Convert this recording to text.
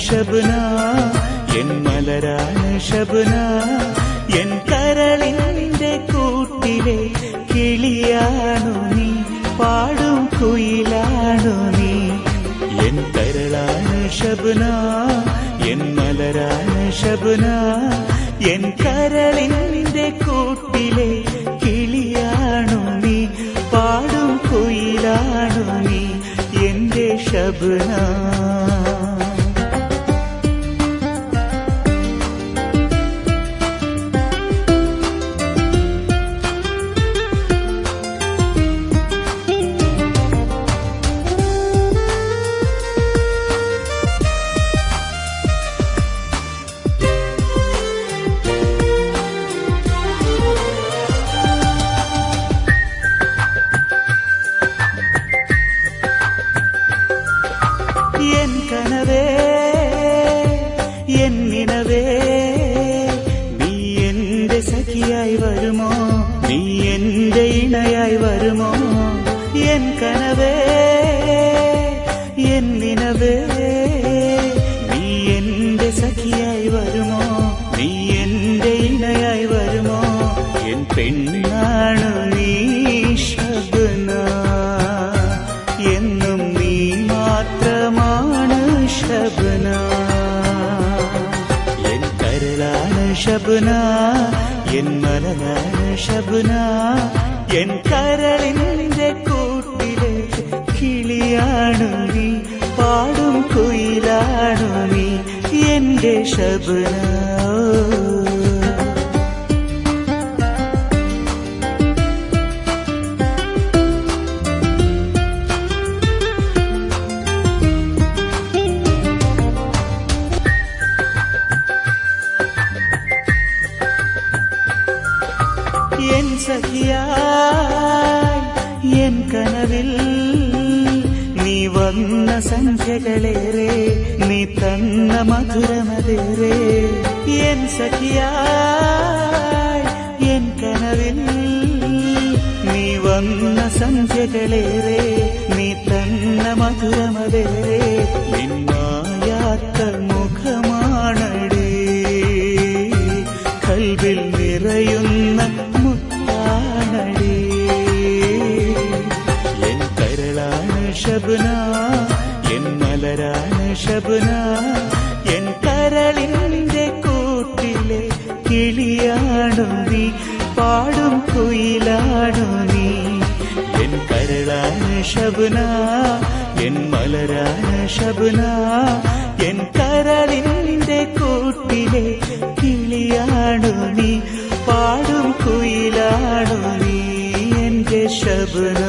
ഷബ്ന എൻ മലരാണ് ഷബ്ന എൻ കരളിന്റെ കൂട്ടിലെ കിളിയാണു നീ പാടും കുയിലാണു നീ എൻ കരളാണ് ഷബ്ന എൻ മലരാണ് ഷബ്ന എൻ കരളിന്റെ കൂട്ടിലെ കിളിയാണു നീ പാടും കുയിലാണു നീ എന്റെ ഷബ്ന എൻ കനവേ എൻ നിനവേ നീ എന്റെ സഖിയായി വരുമോ നീ എന്റെ ഇണയായി വരുമോ എൻ കനവേ എൻ നിനവേ നീ എന്റെ സഖിയായി വരുമോ നീ എന്റെ ഇണയായി വരുമോ എൻ പെണ്ണാണു നീ ഷബ്ന എന്നും നീ മാത്രമാണ് ഷബ്ന എൻ കരളാണ് ഷബ്ന എൻ മലരാണ് ഷബ്ന എൻ കരളിന്റെ കൂട്ടിലെ കിളിയാണു നീ പാടും കുയിലാണു നീ എന്റെ ഷബ്ന എൻ സഖിയായി എൻ കനവിൽ നീ വന്ന സന്ധ്യകളേറെ നീ തന്ന മധുരമതേറെ എൻ സഖിയായി എൻ കനവിൽ നീ വന്ന സന്ധ്യകളേറെ നീ തന്ന മധുരമതേറെ നിന്മായാത്ത മുഖമാണടേ കൽവിൽ നിറയുന്ന മുത്താണടേ എൻ കരളാണ് ഷബ്ന എൻ മലരാണ് ഷബ്ന എൻ കരളിന്റെ കൂട്ടിലെ കിളിയാണു നീ പാടും കുയിലാണു നീ എൻ കരളാണ് ഷബ്ന എൻ മലരാണ് ഷബ്ന എൻ കരളിന്റെ കൂട്ടിലെ കിളിയാണു നീ പാടും കുയിലാണു നീ എന്റെ ഷബ്ന